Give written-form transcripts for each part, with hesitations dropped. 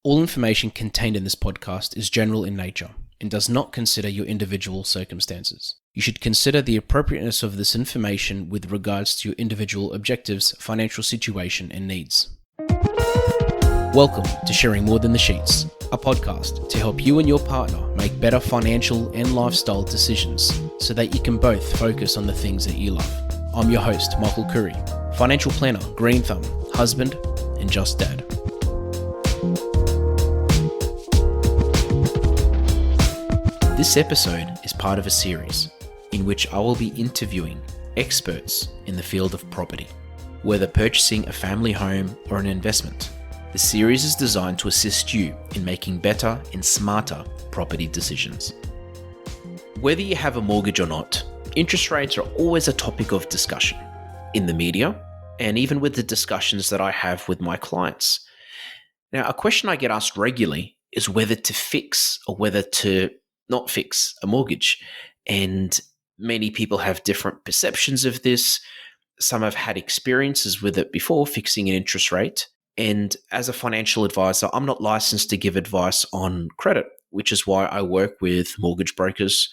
All information contained in this podcast is general in nature and does not consider your individual circumstances. You should consider the appropriateness of this information with regards to your individual objectives, financial situation, and needs. Welcome to Sharing More Than the Sheets, a podcast to help you and your partner make better financial and lifestyle decisions so that you can both focus on the things that you love. I'm your host, Michael Khouri, financial planner, green thumb, husband, and just dad. This episode is part of a series in which I will be interviewing experts in the field of property, whether purchasing a family home or an investment. The series is designed to assist you in making better and smarter property decisions. Whether you have a mortgage or not, interest rates are always a topic of discussion in the media and even with the discussions that I have with my clients. Now, a question I get asked regularly is whether to fix or whether to not fix a mortgage. And many people have different perceptions of this. Some have had experiences with it before, fixing an interest rate. And as a financial advisor, I'm not licensed to give advice on credit, which is why I work with mortgage brokers,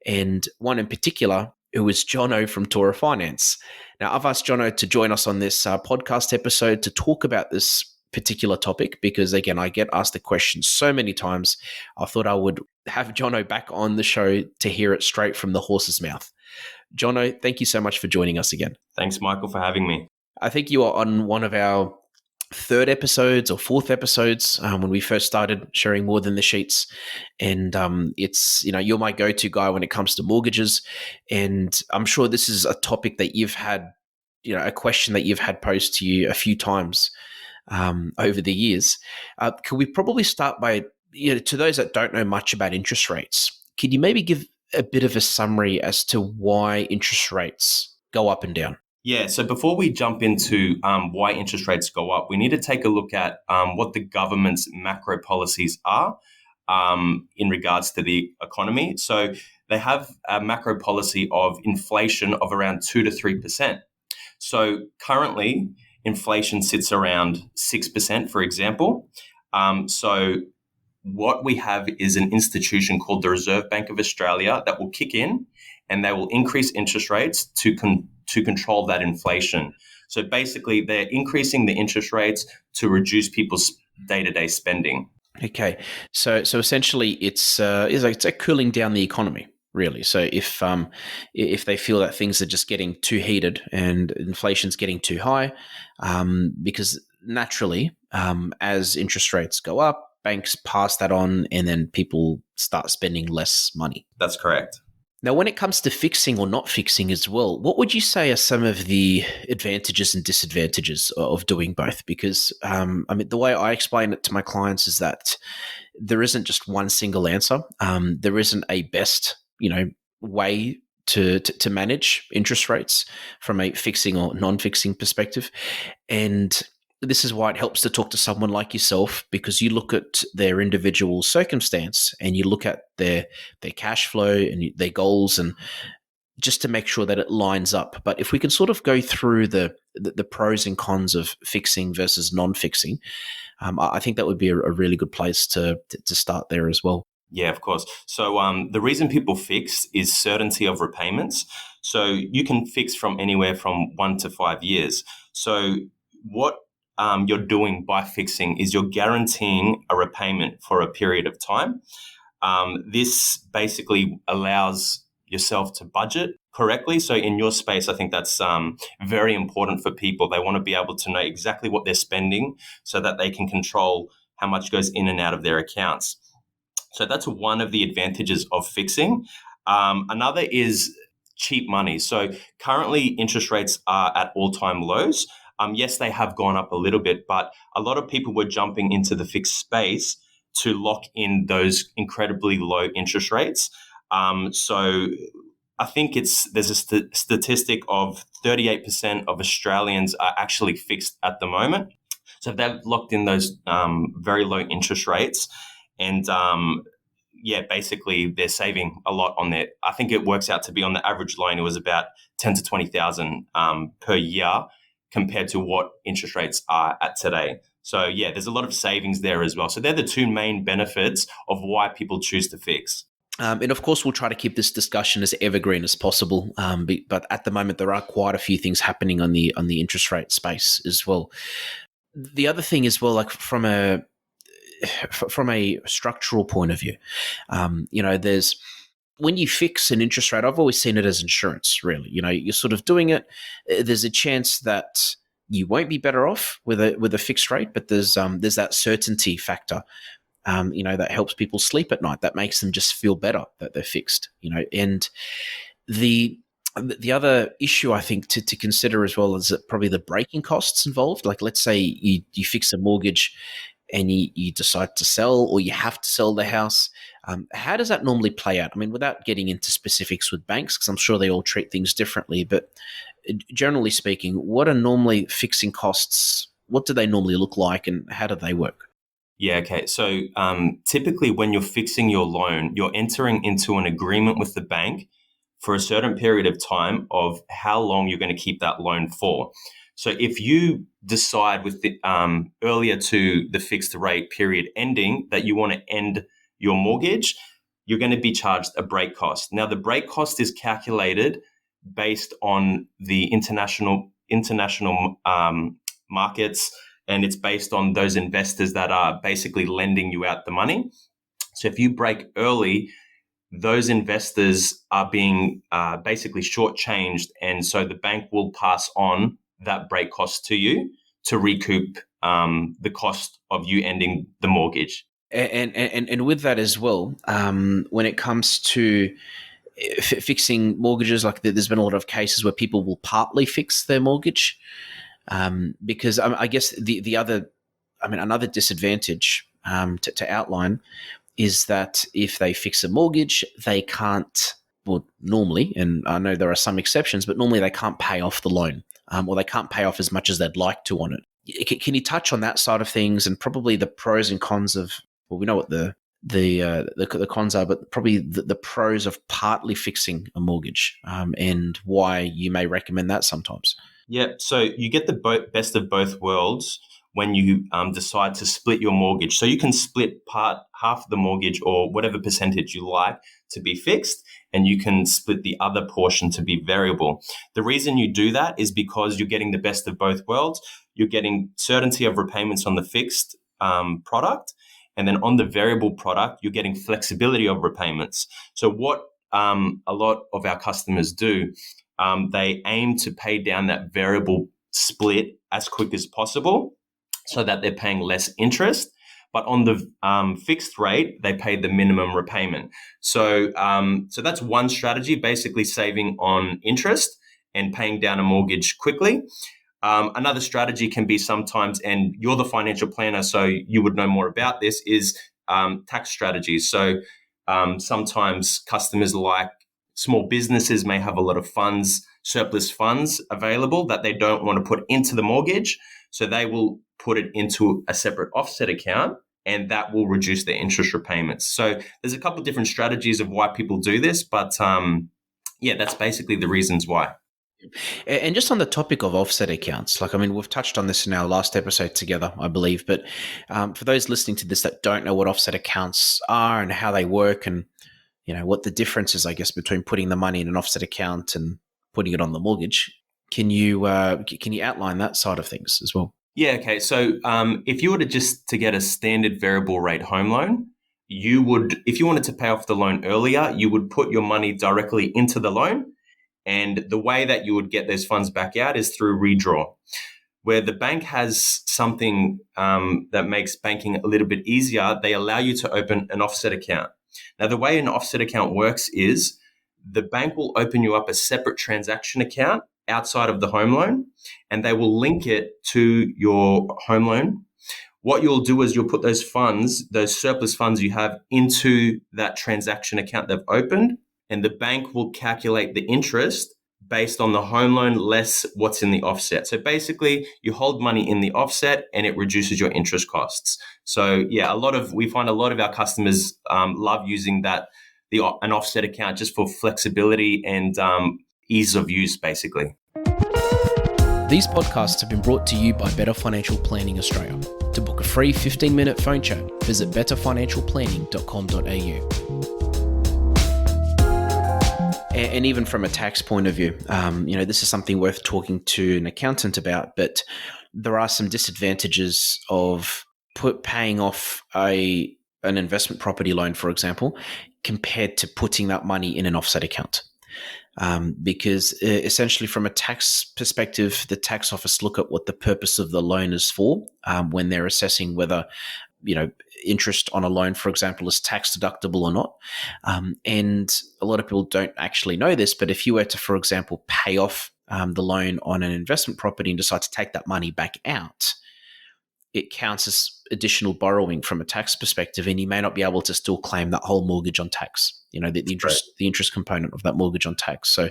and one in particular who is Jono from Tora Finance. Now, I've asked Jono to join us on this podcast episode to talk about this particular topic because, again, I get asked the question so many times. I thought I would have Jono back on the show to hear it straight from the horse's mouth. Jono, thank you so much for joining us again. Thanks, Michael, for having me. I think you are on one of our third episodes or fourth episodes when we first started sharing More Than the Sheets. And it's, you're my go-to guy when it comes to mortgages. And I'm sure this is a topic that you've had, a question that you've had posed to you a few times over the years. Can we probably start by, to those that don't know much about interest rates, can you maybe give a bit of a summary as to why interest rates go up and down? Yeah, so before we jump into why interest rates go up, we need to take a look at what the government's macro policies are in regards to the economy. So they have a macro policy of inflation of around 2 to 3%. So currently, inflation sits around 6%, for example. So what we have is an institution called the Reserve Bank of Australia that will kick in and they will increase interest rates to control that inflation. So basically, they're increasing the interest rates to reduce people's day-to-day spending. Okay, so essentially, it's like cooling down the economy, really. So if they feel that things are just getting too heated and inflation's getting too high, because naturally, as interest rates go up, banks pass that on, and then people start spending less money. That's correct. Now, when it comes to fixing or not fixing as well, what would you say are some of the advantages and disadvantages of doing both? Because, the way I explain it to my clients is that there isn't just one single answer. There isn't a best, way to manage interest rates from a fixing or non-fixing perspective. And this is why it helps to talk to someone like yourself, because you look at their individual circumstance and you look at their cash flow and their goals, and just to make sure that it lines up. But if we can sort of go through the pros and cons of fixing versus non-fixing, I think that would be a really good place to start there as well. Yeah, of course. So the reason people fix is certainty of repayments. So you can fix from anywhere from 1 to 5 years. So what you're doing by fixing is you're guaranteeing a repayment for a period of time. This basically allows yourself to budget correctly. So in your space, I think that's very important for people. They want to be able to know exactly what they're spending so that they can control how much goes in and out of their accounts. So that's one of the advantages of fixing. Another is cheap money. So currently interest rates are at all-time lows. Yes, they have gone up a little bit, but a lot of people were jumping into the fixed space to lock in those incredibly low interest rates. So I think there's a statistic of 38% of Australians are actually fixed at the moment. So they've locked in those very low interest rates, and basically they're saving a lot on that. I think it works out to be on the average loan, it was about 10 to 20,000 per year compared to what interest rates are at today. So yeah, there's a lot of savings there as well. So they're the two main benefits of why people choose to fix. And of course, we'll try to keep this discussion as evergreen as possible. But at the moment, there are quite a few things happening on the interest rate space as well. The other thing as well, like from a structural point of view, there's when you fix an interest rate, I've always seen it as insurance. Really, you're sort of doing it. There's a chance that you won't be better off with a fixed rate, but there's that certainty factor. That helps people sleep at night. That makes them just feel better that they're fixed. And the other issue I think to consider as well is that probably the breaking costs involved. Like, let's say you fix a mortgage and you decide to sell, or you have to sell the house. How does that normally play out? I mean, without getting into specifics with banks, because I'm sure they all treat things differently, but generally speaking, what are normally fixing costs? What do they normally look like, and how do they work? Yeah, okay. So typically when you're fixing your loan, you're entering into an agreement with the bank for a certain period of time of how long you're going to keep that loan for. So if you decide with the earlier to the fixed rate period ending that you want to end your mortgage, you're going to be charged a break cost. Now, the break cost is calculated based on the international markets, and it's based on those investors that are basically lending you out the money. So if you break early, those investors are being basically shortchanged, and so the bank will pass on that break cost to you to recoup the cost of you ending the mortgage. And with that as well, when it comes to fixing mortgages, like there's been a lot of cases where people will partly fix their mortgage. Because I guess another disadvantage to outline is that if they fix a mortgage, they can't, well, normally, and I know there are some exceptions, but normally they can't pay off the loan, or they can't pay off as much as they'd like to on it. Can you touch on that side of things, and probably the pros and cons of, well, we know what the cons are, but probably the pros of partly fixing a mortgage, and why you may recommend that sometimes? Yeah, so you get the best of both worlds when you decide to split your mortgage. So you can split half of the mortgage or whatever percentage you like to be fixed, and you can split the other portion to be variable. The reason you do that is because you're getting the best of both worlds. You're getting certainty of repayments on the fixed product, and then on the variable product, you're getting flexibility of repayments. So what a lot of our customers do, they aim to pay down that variable split as quick as possible so that they're paying less interest. But on the fixed rate, they pay the minimum repayment. So that's one strategy, basically saving on interest and paying down a mortgage quickly. Another strategy can be sometimes, and you're the financial planner, so you would know more about this, is tax strategies. So sometimes customers, like small businesses, may have a lot of funds, surplus funds available that they don't want to put into the mortgage. So they will put it into a separate offset account, and that will reduce their interest repayments. So there's a couple of different strategies of why people do this, but that's basically the reasons why. And just on the topic of offset accounts, we've touched on this in our last episode together, I believe, but for those listening to this that don't know what offset accounts are and how they work, and what the difference is, I guess, between putting the money in an offset account and putting it on the mortgage, can you outline that side of things as well? Yeah, okay. So if you were to get a standard variable rate home loan, you would, if you wanted to pay off the loan earlier, you would put your money directly into the loan. And the way that you would get those funds back out is through redraw, where the bank has something that makes banking a little bit easier. They allow you to open an offset account. Now, the way an offset account works is the bank will open you up a separate transaction account outside of the home loan, and they will link it to your home loan. What you'll do is you'll put those funds, those surplus funds you have, into that transaction account they've opened, and the bank will calculate the interest based on the home loan less what's in the offset. So basically, you hold money in the offset and it reduces your interest costs. So yeah, we find a lot of our customers love using an offset account just for flexibility and ease of use, basically. These podcasts have been brought to you by Better Financial Planning Australia. To book a free 15-minute phone chat, visit betterfinancialplanning.com.au. And even from a tax point of view, this is something worth talking to an accountant about, but there are some disadvantages of paying off an investment property loan, for example, compared to putting that money in an offset account. Because essentially from a tax perspective, the tax office look at what the purpose of the loan is for when they're assessing whether, interest on a loan, for example, is tax deductible or not. And a lot of people don't actually know this, but if you were to, for example, pay off the loan on an investment property and decide to take that money back out, it counts as additional borrowing from a tax perspective, and you may not be able to still claim that whole mortgage on tax, the interest component of that mortgage on tax. So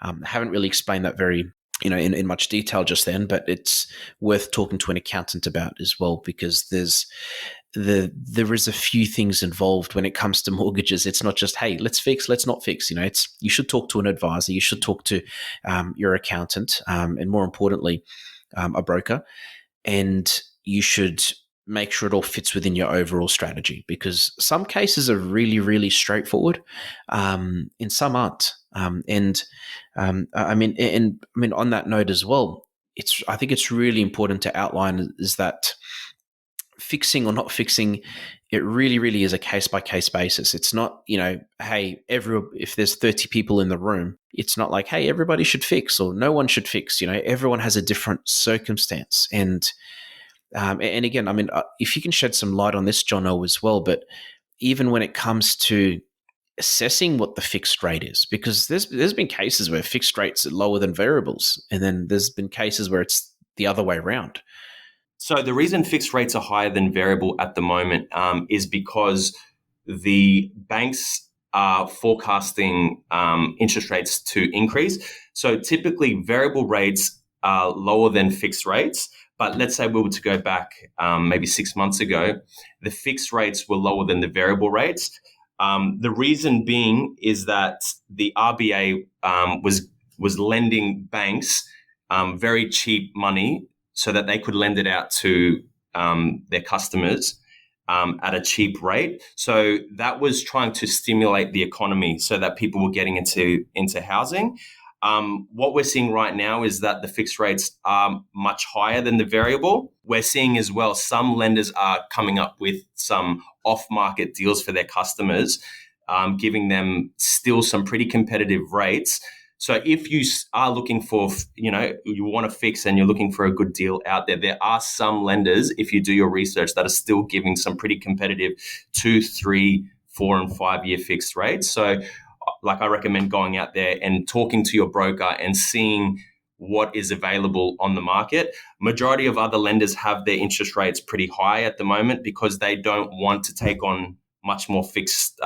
I haven't really explained that very, in much detail just then, but it's worth talking to an accountant about as well, because there is a few things involved when it comes to mortgages. It's not just, hey, let's fix, let's not fix. You should talk to an advisor, you should talk to your accountant, and more importantly, a broker, and you should make sure it all fits within your overall strategy, because some cases are really, really straightforward, and some aren't. On that note as well, I think it's really important to outline is that fixing or not fixing, it really, really is a case-by-case basis. It's not, hey, if there's 30 people in the room, it's not like, hey, everybody should fix or no one should fix. Everyone has a different circumstance. And again, if you can shed some light on this, Jono, as well, but even when it comes to assessing what the fixed rate is, because there's been cases where fixed rates are lower than variables, and then there's been cases where it's the other way around. So the reason fixed rates are higher than variable at the moment is because the banks are forecasting interest rates to increase. So typically variable rates are lower than fixed rates. But let's say we were to go back maybe 6 months ago, the fixed rates were lower than the variable rates. The reason being is that the RBA was lending banks very cheap money so that they could lend it out to their customers at a cheap rate. So that was trying to stimulate the economy so that people were getting into housing. What we're seeing right now is that the fixed rates are much higher than the variable. We're seeing as well some lenders are coming up with some off-market deals for their customers, giving them still some pretty competitive rates. So if you are looking for, you want to fix and you're looking for a good deal out there, there are some lenders, if you do your research, that are still giving some pretty competitive 2, 3, 4, and 5 year fixed rates. So I recommend going out there and talking to your broker and seeing what is available on the market. Majority of other lenders have their interest rates pretty high at the moment because they don't want to take on much more fixed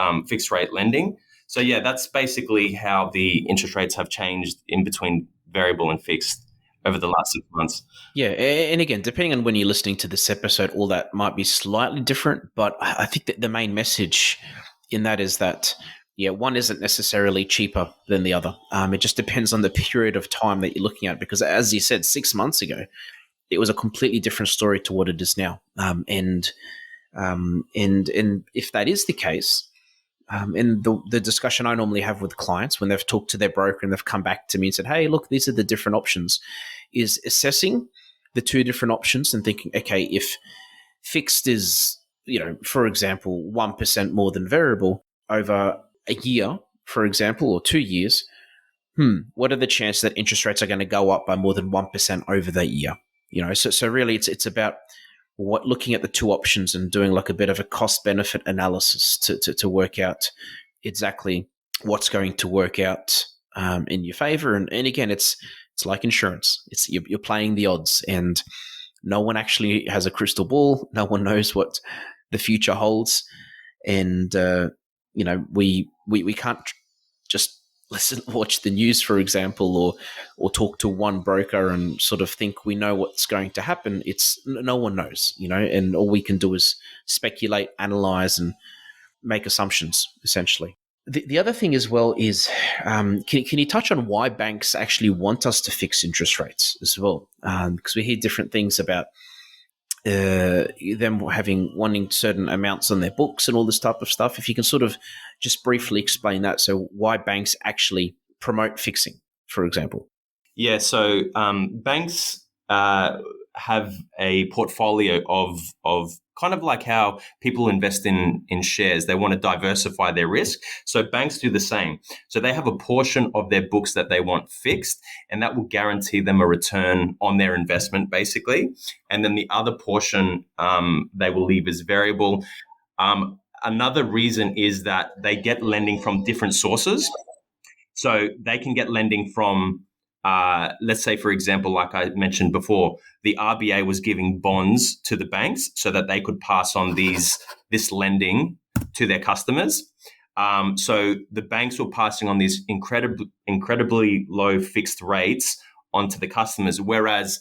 rate lending. So yeah, that's basically how the interest rates have changed in between variable and fixed over the last 6 months. Yeah, and again, depending on when you're listening to this episode, all that might be slightly different, but I think that the main message in that is that one isn't necessarily cheaper than the other. It just depends on the period of time that you're looking at, because as you said, 6 months ago, it was a completely different story to what it is now. And if that is the case, and the discussion I normally have with clients when they've talked to their broker and they've come back to me and said, hey, look, these are the different options, is assessing the two different options and thinking, okay, if fixed is, for example, 1% more than variable over a year, for example, or 2 years, what are the chances that interest rates are going to go up by more than 1% over that year? So really it's about looking at the two options and doing like a bit of a cost benefit analysis to work out exactly what's going to work out in your favor. And again, it's like insurance. You're playing the odds, and no one actually has a crystal ball. No one knows what the future holds. And, we can't just watch the news, for example, or talk to one broker and sort of think we know what's going to happen. It's no one knows, and all we can do is speculate, analyze, and make assumptions, essentially. The other thing as well is, can you touch on why banks actually want us to fix interest rates as well? Because we hear different things about them wanting certain amounts on their books and all this type of stuff. If you can sort of just briefly explain that, so why banks actually promote fixing, for example. Yeah, so banks have a portfolio of kind of like how people invest in shares. They want to diversify their risk. So banks do the same. So they have a portion of their books that they want fixed, and that will guarantee them a return on their investment, basically. And then the other portion they will leave as variable. Another reason is that they get lending from different sources. So they can get lending from, let's say, for example, like I mentioned before, the RBA was giving bonds to the banks so that they could pass on this lending to their customers. So the banks were passing on these incredibly low fixed rates onto the customers, whereas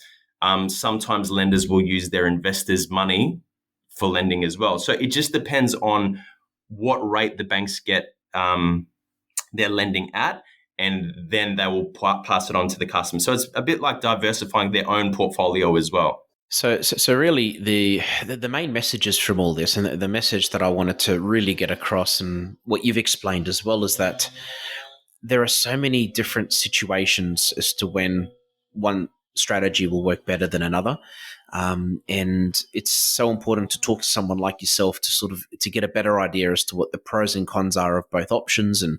sometimes lenders will use their investors' money for lending as well. So it just depends on what rate the banks get they're lending at, and then they will pass it on to the customer. So it's a bit like diversifying their own portfolio as well. So really, the main messages from all this, and the message that I wanted to really get across, and what you've explained as well, is that there are so many different situations as to when one strategy will work better than another. And it's so important to talk to someone like yourself to get a better idea as to what the pros and cons are of both options and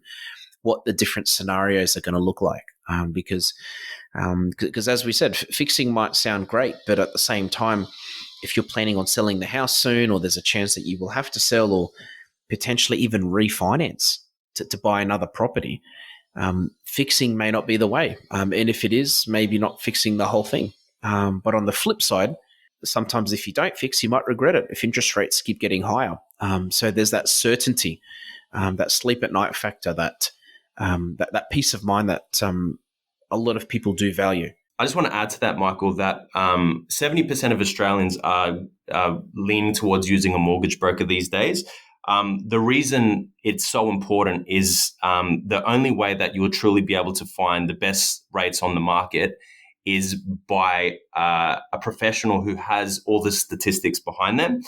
what the different scenarios are going to look like. Because as we said, fixing might sound great, but at the same time, if you're planning on selling the house soon, or there's a chance that you will have to sell or potentially even refinance to buy another property, fixing may not be the way. And if it is, maybe not fixing the whole thing. But on the flip side, sometimes if you don't fix, you might regret it if interest rates keep getting higher. So there's that certainty, that sleep at night factor, that peace of mind that a lot of people do value. I just want to add to that, Michael, that 70% of Australians are leaning towards using a mortgage broker these days. The reason it's so important is the only way that you will truly be able to find the best rates on the market is by a professional who has all the statistics behind them.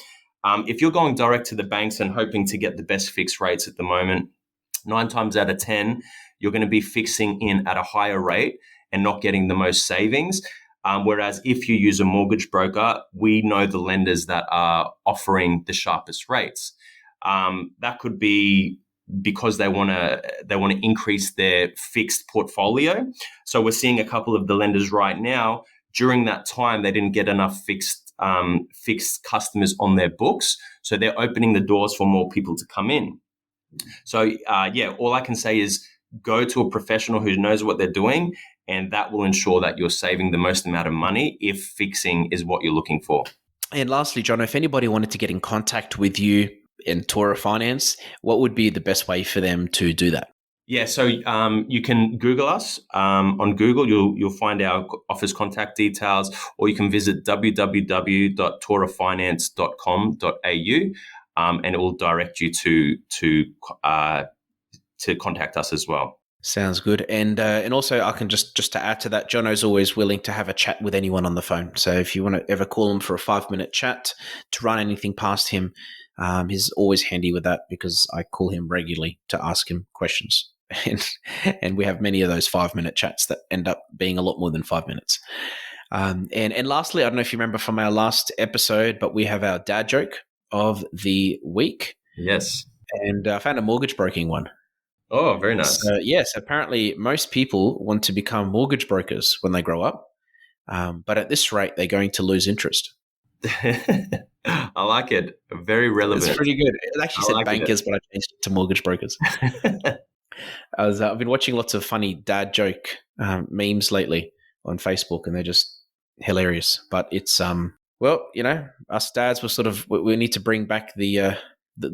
If you're going direct to the banks and hoping to get the best fixed rates at the moment, 9 times out of 10, you're going to be fixing in at a higher rate and not getting the most savings. Whereas if you use a mortgage broker, we know the lenders that are offering the sharpest rates. That could be because they want to increase their fixed portfolio. So we're seeing a couple of the lenders right now. During that time, they didn't get enough fixed customers on their books, so they're opening the doors for more people to come in. So all I can say is go to a professional who knows what they're doing, and that will ensure that you're saving the most amount of money if fixing is what you're looking for. And lastly, John, if anybody wanted to get in contact with you and Tora Finance, what would be the best way for them to do that? Yeah, so you can Google us. On Google, you'll find our office contact details, or you can visit www.torafinance.com.au, and it will direct you to contact us as well. Sounds good. And also, I can just to add to that, Jono's always willing to have a chat with anyone on the phone. So if you want to ever call him for a 5-minute chat to run anything past him, he's always handy with that, because I call him regularly to ask him questions. And we have many of those 5-minute chats that end up being a lot more than 5 minutes. And lastly, I don't know if you remember from our last episode, but we have our dad joke of the week. Yes. And I found a mortgage broking one. Oh, very nice. So, yes, apparently most people want to become mortgage brokers when they grow up. But at this rate, they're going to lose interest. I like it. Very relevant. It's pretty good. It actually said bankers, but I changed it to mortgage brokers. I've been watching lots of funny dad joke memes lately on Facebook, and they're just hilarious. But it's us dads we need to bring back the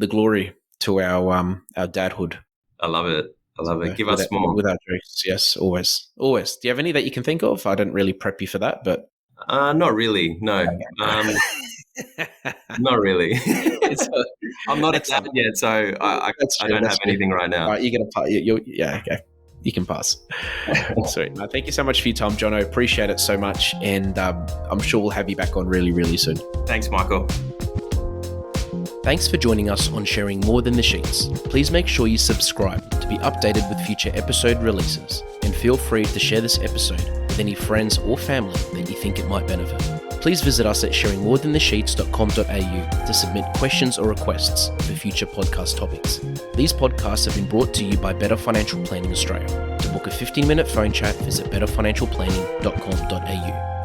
glory to our dadhood. I love it. Give us more. With our jokes, yes, always. Do you have any that you can think of? I didn't really prep you for that, but not really. No. Not really. It's, I'm not at that excellent. yet, so That's I true. don't That's have true. anything right now. All right, you're gonna pass. Yeah, okay. You can pass. Sweet. No, thank you so much for your time, Jono. Appreciate it so much, and I'm sure we'll have you back on really, really soon. Thanks, Michael. Thanks for joining us on Sharing More Than the Sheets. Please make sure you subscribe to be updated with future episode releases, and feel free to share this episode with any friends or family that you think it might benefit. Please visit us at sharingmorethanthesheets.com.au to submit questions or requests for future podcast topics. These podcasts have been brought to you by Better Financial Planning Australia. To book a 15-minute phone chat, visit betterfinancialplanning.com.au.